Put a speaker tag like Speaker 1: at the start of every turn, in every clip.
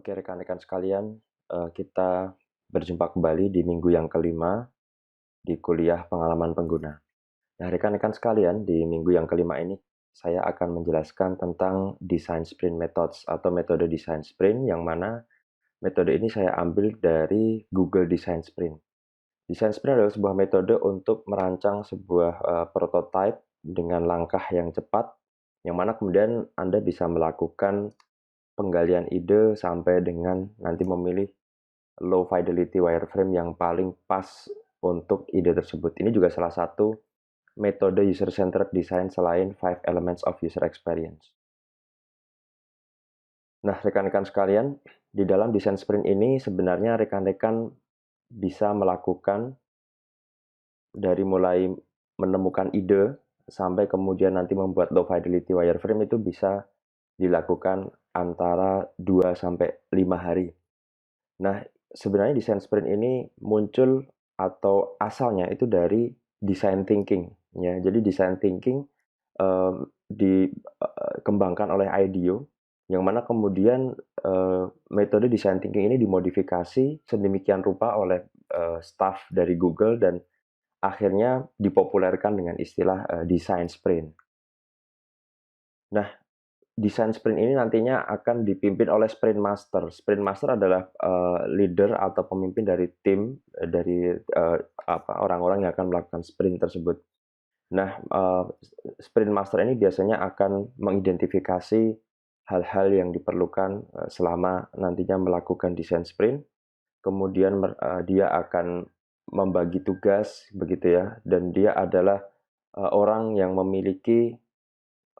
Speaker 1: Oke, rekan-rekan sekalian, kita berjumpa kembali di minggu yang kelima di kuliah pengalaman pengguna. Nah, rekan-rekan sekalian, di minggu yang kelima ini saya akan menjelaskan tentang design sprint methods atau metode design sprint yang mana metode ini saya ambil dari Google Design Sprint. Design sprint adalah sebuah metode untuk merancang sebuah prototype dengan langkah yang cepat, yang mana kemudian Anda bisa melakukan penggalian ide sampai dengan nanti memilih low fidelity wireframe yang paling pas untuk ide tersebut. Ini juga salah satu metode user-centered design selain 5 elements of user experience. Nah, rekan-rekan sekalian, di dalam desain sprint ini sebenarnya rekan-rekan bisa melakukan dari mulai menemukan ide sampai kemudian nanti membuat low fidelity wireframe itu bisa dilakukan antara 2 sampai 5 hari. Nah, sebenarnya desain sprint ini muncul atau asalnya itu dari design thinking, ya. Jadi design thinking dikembangkan oleh IDEO, yang mana kemudian metode design thinking ini dimodifikasi sedemikian rupa oleh staff dari Google dan akhirnya dipopulerkan dengan istilah design sprint. Nah, desain sprint ini nantinya akan dipimpin oleh sprint master. Sprint master adalah leader atau pemimpin dari tim dari orang-orang yang akan melakukan sprint tersebut. Nah, sprint master ini biasanya akan mengidentifikasi hal-hal yang diperlukan selama nantinya melakukan desain sprint. Kemudian dia akan membagi tugas begitu ya, dan dia adalah orang yang memiliki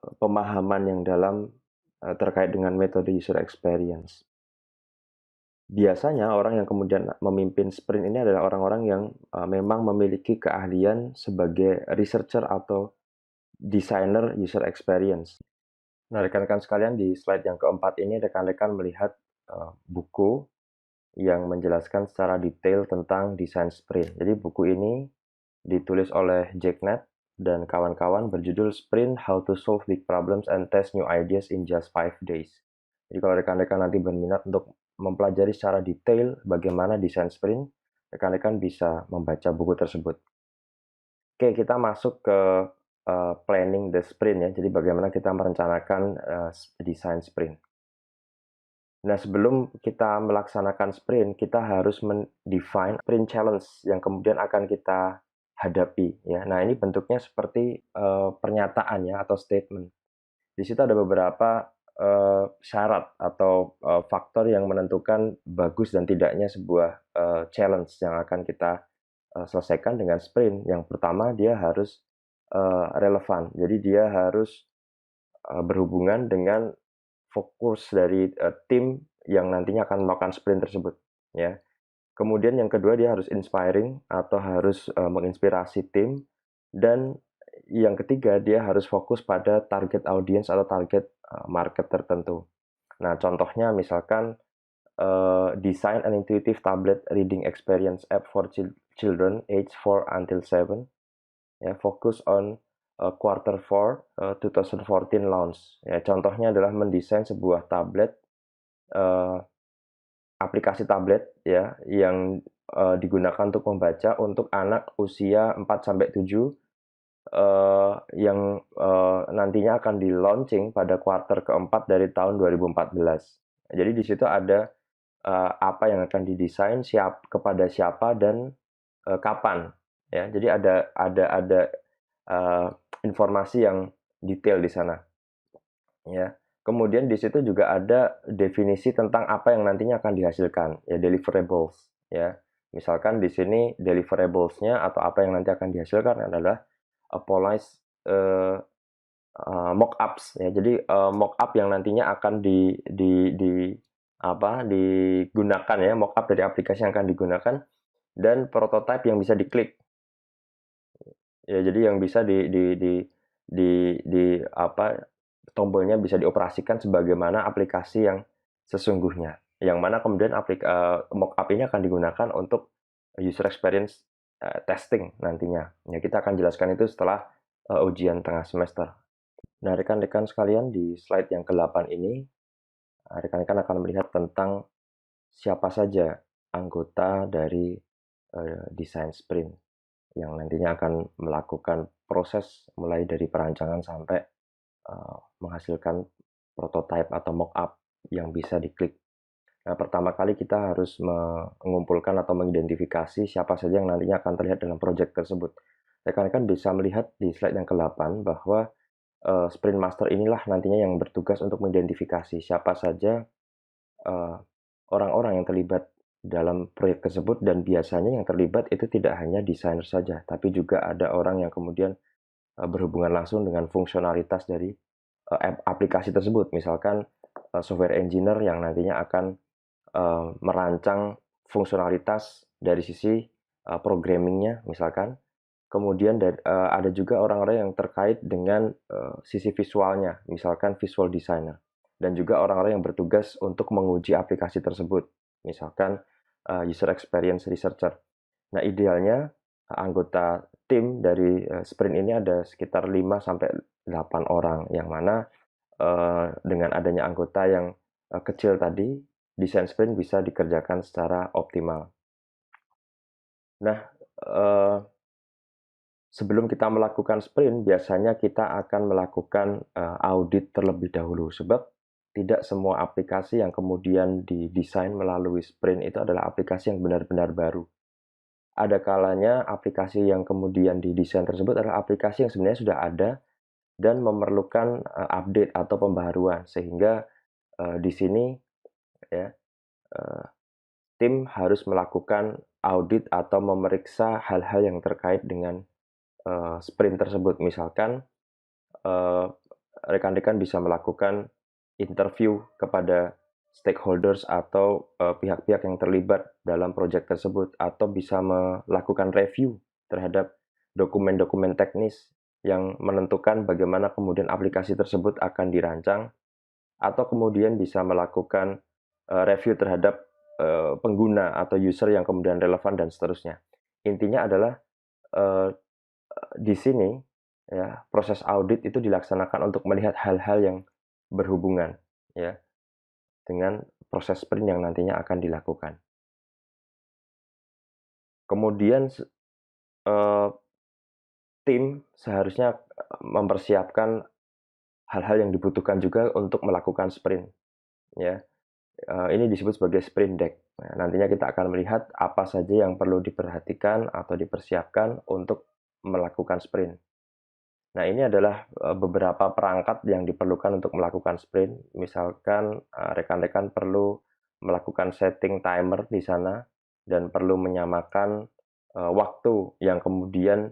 Speaker 1: pemahaman yang dalam terkait dengan metode user experience. Biasanya orang yang kemudian memimpin sprint ini adalah orang-orang yang memang memiliki keahlian sebagai researcher atau designer user experience. Nah, rekan-rekan sekalian, di slide yang keempat ini rekan-rekan melihat buku yang menjelaskan secara detail tentang design sprint. Jadi buku ini ditulis oleh Jack Knapp dan kawan-kawan berjudul Sprint: How to Solve Big Problems and Test New Ideas in Just 5 Days. Jadi kalau rekan-rekan nanti berminat untuk mempelajari secara detail bagaimana desain sprint, rekan-rekan bisa membaca buku tersebut. Oke, kita masuk ke planning the sprint ya. Jadi bagaimana kita merencanakan desain sprint. Nah, sebelum kita melaksanakan sprint, kita harus mendefine sprint challenge yang kemudian akan kita hadapi ya. Nah, ini bentuknya seperti pernyataan ya atau statement. Di situ ada beberapa syarat atau faktor yang menentukan bagus dan tidaknya sebuah challenge yang akan kita selesaikan dengan sprint. Yang pertama, dia harus relevan. Jadi dia harus berhubungan dengan fokus dari tim yang nantinya akan melakukan sprint tersebut ya. Kemudian yang kedua, dia harus inspiring atau harus menginspirasi tim, dan yang ketiga dia harus fokus pada target audience atau target market tertentu. Nah, contohnya misalkan design an intuitive tablet reading experience app for children age 4 until 7 ya, fokus on quarter 4 2014 launch. Ya, contohnya adalah mendesain sebuah tablet aplikasi tablet ya yang digunakan untuk membaca untuk anak usia 4 sampai 7 yang nantinya akan di-launching pada kuartal keempat dari tahun 2014. Jadi di situ ada apa yang akan didesain, kepada siapa dan kapan ya. Jadi ada informasi yang detail di sana ya. Kemudian di situ juga ada definisi tentang apa yang nantinya akan dihasilkan, ya, deliverables ya. Misalkan di sini deliverables-nya atau apa yang nanti akan dihasilkan adalah police mock-ups ya. Jadi mock-up yang nantinya akan digunakan ya, mock-up dari aplikasi yang akan digunakan, dan prototype yang bisa diklik. Ya, jadi yang bisa tombolnya bisa dioperasikan sebagaimana aplikasi yang sesungguhnya. Yang mana kemudian mock-up ini akan digunakan untuk user experience testing nantinya. Ya, kita akan jelaskan itu setelah ujian tengah semester. Nah, rekan-rekan sekalian, di slide yang ke-8 ini rekan-rekan akan melihat tentang siapa saja anggota dari desain sprint yang nantinya akan melakukan proses mulai dari perancangan sampai menghasilkan prototype atau mock-up yang bisa diklik. Nah, pertama kali kita harus mengumpulkan atau mengidentifikasi siapa saja yang nantinya akan terlihat dalam proyek tersebut. Rekan-rekan bisa melihat di slide yang ke-8 bahwa sprint master inilah nantinya yang bertugas untuk mengidentifikasi siapa saja eh, orang-orang yang terlibat dalam proyek tersebut, dan biasanya yang terlibat itu tidak hanya desainer saja, tapi juga ada orang yang kemudian berhubungan langsung dengan fungsionalitas dari aplikasi tersebut. Misalkan software engineer yang nantinya akan merancang fungsionalitas dari sisi programmingnya misalkan. Kemudian ada juga orang-orang yang terkait dengan sisi visualnya, misalkan visual designer. Dan juga orang-orang yang bertugas untuk menguji aplikasi tersebut, misalkan user experience researcher. Nah, idealnya anggota tim dari sprint ini ada sekitar 5-8 orang, yang mana dengan adanya anggota yang kecil tadi, desain sprint bisa dikerjakan secara optimal. Nah, sebelum kita melakukan sprint, biasanya kita akan melakukan audit terlebih dahulu, sebab tidak semua aplikasi yang kemudian didesain melalui sprint itu adalah aplikasi yang benar-benar baru. Ada kalanya aplikasi yang kemudian didesain tersebut adalah aplikasi yang sebenarnya sudah ada dan memerlukan update atau pembaharuan, sehingga di sini ya tim harus melakukan audit atau memeriksa hal-hal yang terkait dengan sprint tersebut. Misalkan rekan-rekan bisa melakukan interview kepada stakeholders atau pihak-pihak yang terlibat dalam proyek tersebut, atau bisa melakukan review terhadap dokumen-dokumen teknis yang menentukan bagaimana kemudian aplikasi tersebut akan dirancang, atau kemudian bisa melakukan review terhadap pengguna atau user yang kemudian relevan dan seterusnya. Intinya adalah di sini ya, proses audit itu dilaksanakan untuk melihat hal-hal yang berhubungan ya dengan proses sprint yang nantinya akan dilakukan. Kemudian tim seharusnya mempersiapkan hal-hal yang dibutuhkan juga untuk melakukan sprint ya. Ini disebut sebagai sprint deck. Nah, nantinya kita akan melihat apa saja yang perlu diperhatikan atau dipersiapkan untuk melakukan sprint. Nah, ini adalah beberapa perangkat yang diperlukan untuk melakukan sprint. Misalkan rekan-rekan perlu melakukan setting timer di sana dan perlu menyamakan waktu yang kemudian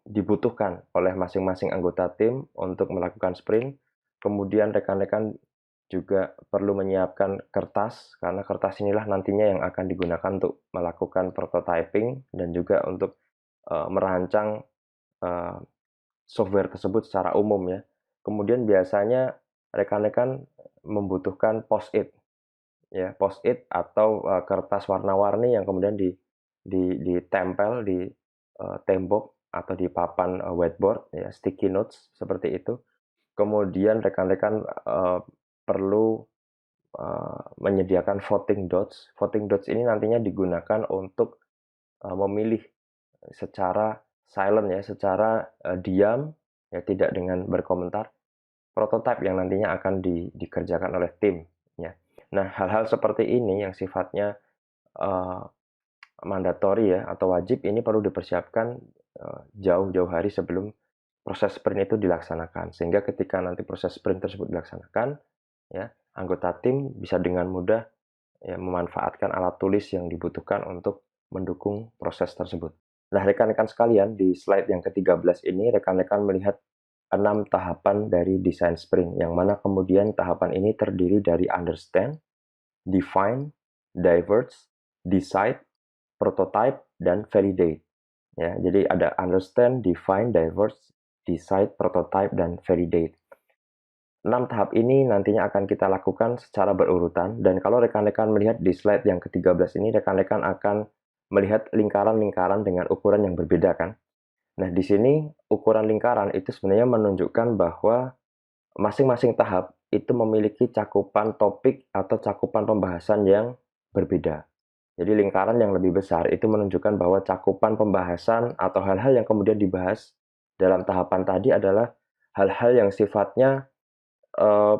Speaker 1: dibutuhkan oleh masing-masing anggota tim untuk melakukan sprint. Kemudian rekan-rekan juga perlu menyiapkan kertas, karena kertas inilah nantinya yang akan digunakan untuk melakukan prototyping dan juga untuk merancang software tersebut secara umum ya. Kemudian biasanya rekan-rekan membutuhkan post-it ya, post-it atau kertas warna-warni yang kemudian ditempel di tembok atau di papan whiteboard ya, sticky notes seperti itu. Kemudian rekan-rekan perlu menyediakan voting dots. Voting dots ini nantinya digunakan untuk memilih secara silent ya, secara diam ya, tidak dengan berkomentar, prototipe yang nantinya akan dikerjakan oleh tim ya. Nah, hal-hal seperti ini yang sifatnya mandatori ya atau wajib, ini perlu dipersiapkan jauh-jauh hari sebelum proses sprint itu dilaksanakan, sehingga ketika nanti proses sprint tersebut dilaksanakan ya, anggota tim bisa dengan mudah ya memanfaatkan alat tulis yang dibutuhkan untuk mendukung proses tersebut. Nah, rekan-rekan sekalian, di slide yang ke-13 ini rekan-rekan melihat 6 tahapan dari desain sprint, yang mana kemudian tahapan ini terdiri dari understand, define, diverge, decide, prototype, dan validate. Ya, jadi ada understand, define, diverge, decide, prototype, dan validate. 6 tahap ini nantinya akan kita lakukan secara berurutan, dan kalau rekan-rekan melihat di slide yang ke-13 ini, rekan-rekan akan melihat lingkaran-lingkaran dengan ukuran yang berbeda kan. Nah, di sini ukuran lingkaran itu sebenarnya menunjukkan bahwa masing-masing tahap itu memiliki cakupan topik atau cakupan pembahasan yang berbeda. Jadi lingkaran yang lebih besar itu menunjukkan bahwa cakupan pembahasan atau hal-hal yang kemudian dibahas dalam tahapan tadi adalah hal-hal yang sifatnya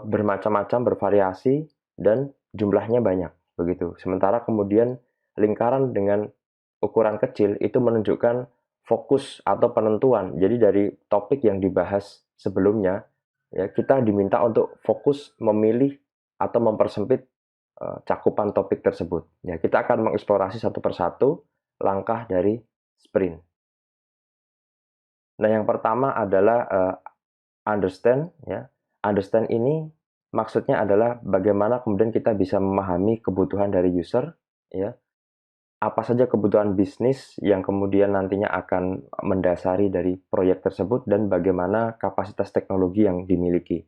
Speaker 1: bermacam-macam, bervariasi, dan jumlahnya banyak, begitu. Sementara kemudian lingkaran dengan ukuran kecil itu menunjukkan fokus atau penentuan. Jadi dari topik yang dibahas sebelumnya, ya kita diminta untuk fokus memilih atau mempersempit cakupan topik tersebut. Ya, kita akan mengeksplorasi satu persatu langkah dari sprint. Nah, yang pertama adalah understand, ya. Understand ini maksudnya adalah bagaimana kemudian kita bisa memahami kebutuhan dari user, ya. Apa saja kebutuhan bisnis yang kemudian nantinya akan mendasari dari proyek tersebut dan bagaimana kapasitas teknologi yang dimiliki,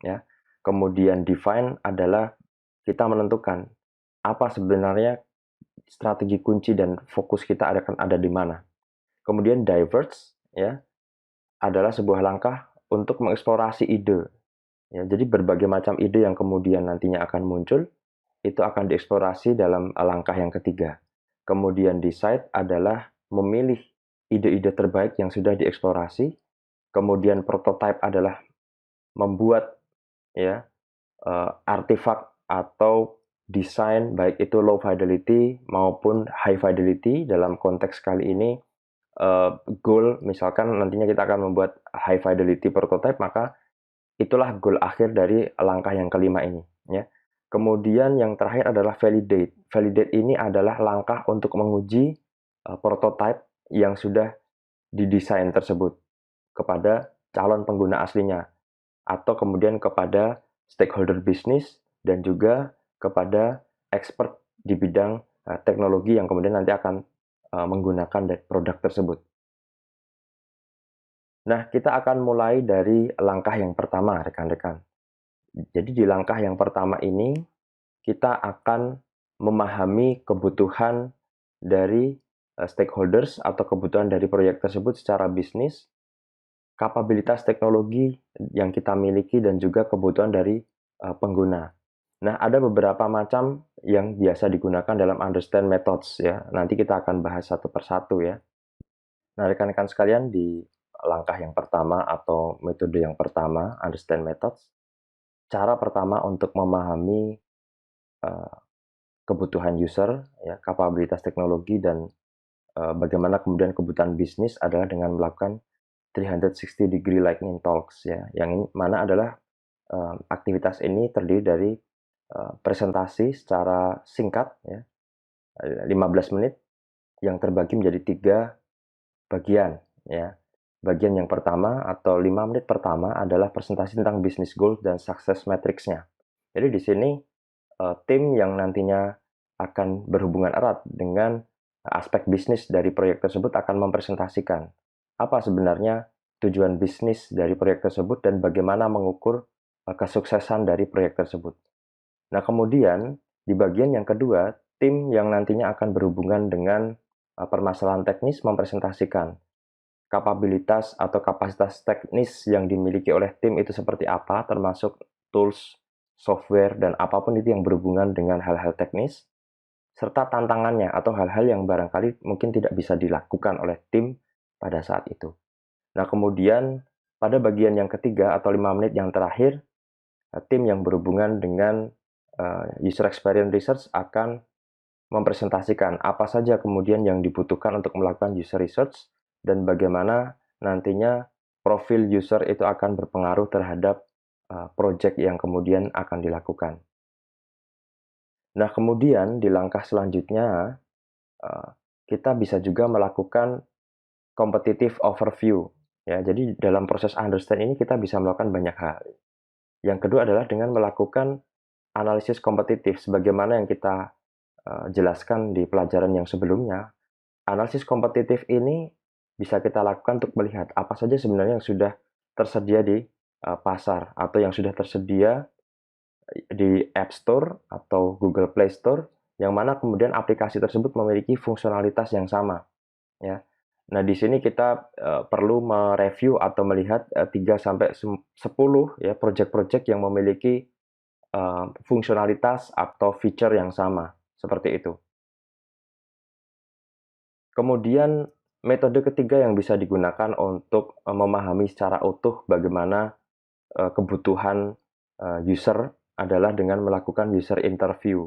Speaker 1: ya. Kemudian define adalah kita menentukan apa sebenarnya strategi kunci dan fokus kita akan ada di mana. Kemudian diverge, ya, adalah sebuah langkah untuk mengeksplorasi ide. Ya, jadi berbagai macam ide yang kemudian nantinya akan muncul, itu akan dieksplorasi dalam langkah yang ketiga. Kemudian decide adalah memilih ide-ide terbaik yang sudah dieksplorasi. Kemudian prototype adalah membuat, ya, artefak atau desain baik itu low fidelity maupun high fidelity. Dalam konteks kali ini goal, misalkan nantinya kita akan membuat high fidelity prototype, maka itulah goal akhir dari langkah yang kelima ini, ya. Kemudian yang terakhir adalah validate. Validate ini adalah langkah untuk menguji prototype yang sudah didesain tersebut kepada calon pengguna aslinya, atau kemudian kepada stakeholder bisnis dan juga kepada expert di bidang teknologi yang kemudian nanti akan menggunakan produk tersebut. Nah, kita akan mulai dari langkah yang pertama, rekan-rekan. Jadi di langkah yang pertama ini, kita akan memahami kebutuhan dari stakeholders atau kebutuhan dari proyek tersebut secara bisnis, kapabilitas teknologi yang kita miliki, dan juga kebutuhan dari pengguna. Nah, ada beberapa macam yang biasa digunakan dalam understand methods, ya. Nanti kita akan bahas satu persatu, ya. Nah, rekan-rekan sekalian, di langkah yang pertama atau metode yang pertama, understand methods, cara pertama untuk memahami uh, kebutuhan user, ya, kapabilitas teknologi, dan bagaimana kemudian kebutuhan bisnis adalah dengan melakukan 360 degree lightning talks, ya, yang mana adalah aktivitas ini terdiri dari presentasi secara singkat, ya, 15 menit yang terbagi menjadi 3 bagian, ya. Bagian yang pertama atau 5 menit pertama adalah presentasi tentang business goals dan success matrix-nya. Jadi di sini tim yang nantinya akan berhubungan erat dengan aspek bisnis dari proyek tersebut akan mempresentasikan apa sebenarnya tujuan bisnis dari proyek tersebut dan bagaimana mengukur kesuksesan dari proyek tersebut. Nah, kemudian di bagian yang kedua, tim yang nantinya akan berhubungan dengan permasalahan teknis mempresentasikan kapabilitas atau kapasitas teknis yang dimiliki oleh tim itu seperti apa, termasuk tools, software, dan apapun itu yang berhubungan dengan hal-hal teknis, serta tantangannya atau hal-hal yang barangkali mungkin tidak bisa dilakukan oleh tim pada saat itu. Nah, kemudian pada bagian yang ketiga atau 5 menit yang terakhir, tim yang berhubungan dengan user experience research akan mempresentasikan apa saja kemudian yang dibutuhkan untuk melakukan user research dan bagaimana nantinya profil user itu akan berpengaruh terhadap project yang kemudian akan dilakukan. Nah, kemudian di langkah selanjutnya, kita bisa juga melakukan competitive overview. Ya, jadi dalam proses understand ini kita bisa melakukan banyak hal. Yang kedua adalah dengan melakukan analisis kompetitif, sebagaimana yang kita jelaskan di pelajaran yang sebelumnya. Analisis kompetitif ini bisa kita lakukan untuk melihat apa saja sebenarnya yang sudah tersedia di pasar atau yang sudah tersedia di App Store atau Google Play Store, yang mana kemudian aplikasi tersebut memiliki fungsionalitas yang sama, ya. Nah, di sini kita perlu mereview atau melihat 3 sampai 10 ya project-project yang memiliki fungsionalitas atau feature yang sama, seperti itu. Kemudian metode ketiga yang bisa digunakan untuk memahami secara utuh bagaimana kebutuhan user adalah dengan melakukan user interview.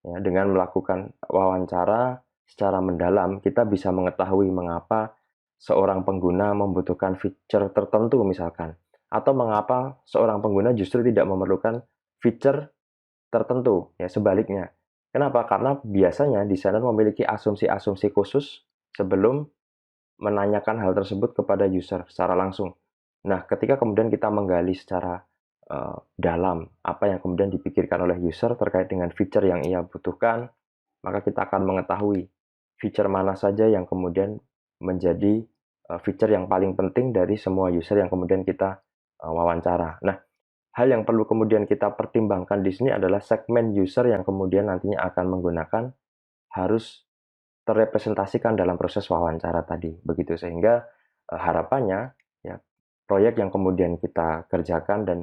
Speaker 1: Ya, dengan melakukan wawancara secara mendalam, kita bisa mengetahui mengapa seorang pengguna membutuhkan fitur tertentu misalkan, atau mengapa seorang pengguna justru tidak memerlukan fitur tertentu, ya sebaliknya. Kenapa? Karena biasanya desainer memiliki asumsi-asumsi khusus sebelum menanyakan hal tersebut kepada user secara langsung. Nah, ketika kemudian kita menggali secara dalam apa yang kemudian dipikirkan oleh user terkait dengan fitur yang ia butuhkan, maka kita akan mengetahui fitur mana saja yang kemudian menjadi fitur yang paling penting dari semua user yang kemudian kita wawancara. Nah, hal yang perlu kemudian kita pertimbangkan di sini adalah segmen user yang kemudian nantinya akan menggunakan harus terrepresentasikan dalam proses wawancara tadi, begitu. Sehingga harapannya ya proyek yang kemudian kita kerjakan dan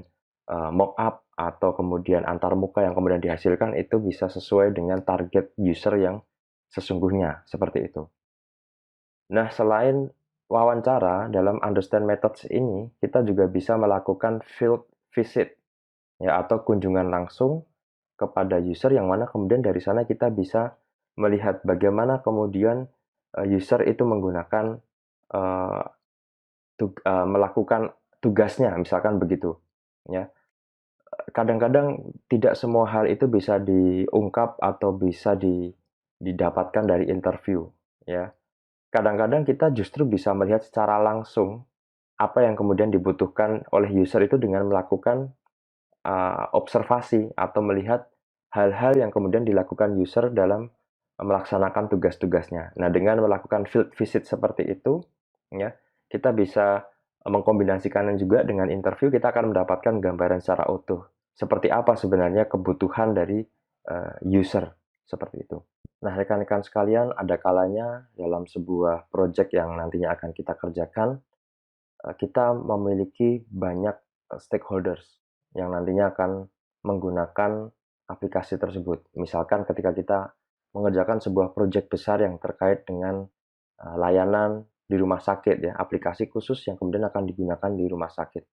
Speaker 1: mock up atau kemudian antar muka yang kemudian dihasilkan itu bisa sesuai dengan target user yang sesungguhnya, seperti itu. Nah, selain wawancara dalam understand methods ini, kita juga bisa melakukan field visit ya atau kunjungan langsung kepada user yang mana kemudian dari sana kita bisa melihat bagaimana kemudian user itu menggunakan eee, melakukan tugasnya misalkan begitu, ya. Kadang-kadang tidak semua hal itu bisa diungkap atau bisa didapatkan dari interview, ya. Kadang-kadang kita justru bisa melihat secara langsung apa yang kemudian dibutuhkan oleh user itu dengan melakukan observasi atau melihat hal-hal yang kemudian dilakukan user dalam melaksanakan tugas-tugasnya. Nah, dengan melakukan field visit seperti itu, ya, kita bisa mengkombinasikannya juga dengan interview, kita akan mendapatkan gambaran secara utuh. Seperti apa sebenarnya kebutuhan dari user, seperti itu. Nah, rekan-rekan sekalian, ada kalanya dalam sebuah project yang nantinya akan kita kerjakan, kita memiliki banyak stakeholders yang nantinya akan menggunakan aplikasi tersebut. Misalkan ketika kita mengerjakan sebuah proyek besar yang terkait dengan layanan di rumah sakit ya, aplikasi khusus yang kemudian akan digunakan di rumah sakit.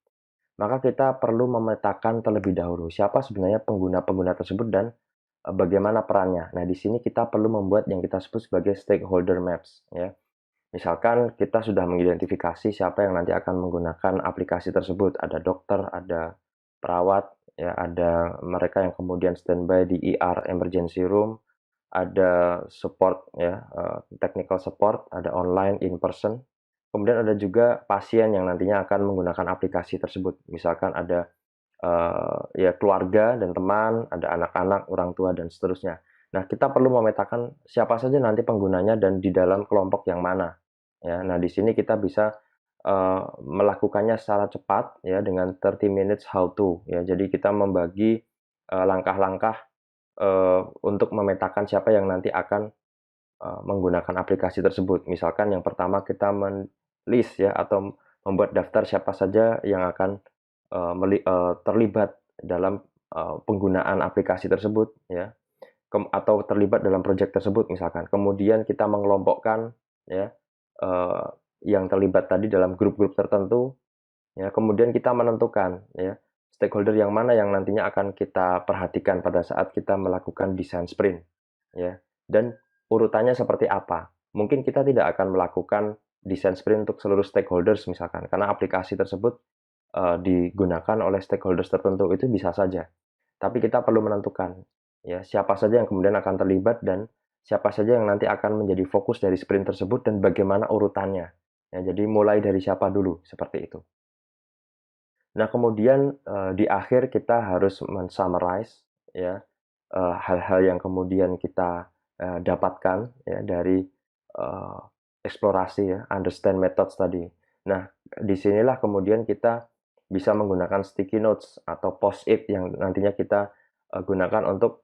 Speaker 1: Maka kita perlu memetakan terlebih dahulu siapa sebenarnya pengguna-pengguna tersebut dan bagaimana perannya. Nah, di sini kita perlu membuat yang kita sebut sebagai stakeholder maps ya. Misalkan kita sudah mengidentifikasi siapa yang nanti akan menggunakan aplikasi tersebut, ada dokter, ada perawat, ya, ada mereka yang kemudian standby di ER emergency room, ada support ya, technical support, ada online, in person. Kemudian ada juga pasien yang nantinya akan menggunakan aplikasi tersebut. Misalkan ada ya keluarga dan teman, ada anak-anak, orang tua dan seterusnya. Nah, kita perlu memetakan siapa saja nanti penggunanya dan di dalam kelompok yang mana, ya. Nah, di sini kita bisa melakukannya secara cepat ya dengan 30 minutes how to ya. Jadi kita membagi langkah-langkah untuk memetakan siapa yang nanti akan menggunakan aplikasi tersebut. Misalkan yang pertama kita list ya atau membuat daftar siapa saja yang akan terlibat dalam penggunaan aplikasi tersebut ya, atau terlibat dalam proyek tersebut misalkan. Kemudian kita mengelompokkan ya, eee, yang terlibat tadi dalam grup-grup tertentu ya, kemudian kita menentukan ya, stakeholder yang mana yang nantinya akan kita perhatikan pada saat kita melakukan desain sprint ya, dan urutannya seperti apa. Mungkin kita tidak akan melakukan desain sprint untuk seluruh stakeholders misalkan, karena aplikasi tersebut digunakan oleh stakeholders tertentu, itu bisa saja. Tapi kita perlu menentukan, ya, siapa saja yang kemudian akan terlibat dan siapa saja yang nanti akan menjadi fokus dari sprint tersebut dan bagaimana urutannya. Ya, jadi mulai dari siapa dulu, seperti itu. Nah, kemudian, di akhir kita harus men-summarize ya, hal-hal yang kemudian kita dapatkan ya dari eksplorasi ya, understand methods tadi. Nah, disinilah kemudian kita bisa menggunakan sticky notes atau post-it yang nantinya kita gunakan untuk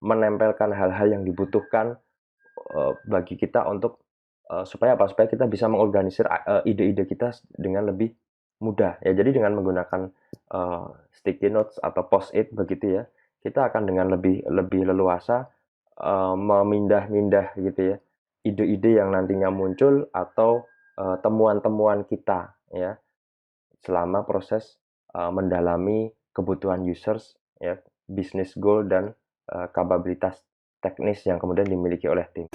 Speaker 1: menempelkan hal-hal yang dibutuhkan bagi kita untuk supaya apa? Supaya kita bisa mengorganisir ide-ide kita dengan lebih mudah ya. Jadi dengan menggunakan, sticky notes atau Post-it begitu ya, kita akan dengan lebih lebih leluasa, memindah-mindah gitu ya, ide-ide yang nantinya muncul atau, temuan-temuan kita ya, selama proses, mendalami kebutuhan users ya, bisnis goal dan, kapabilitas teknis yang kemudian dimiliki oleh tim.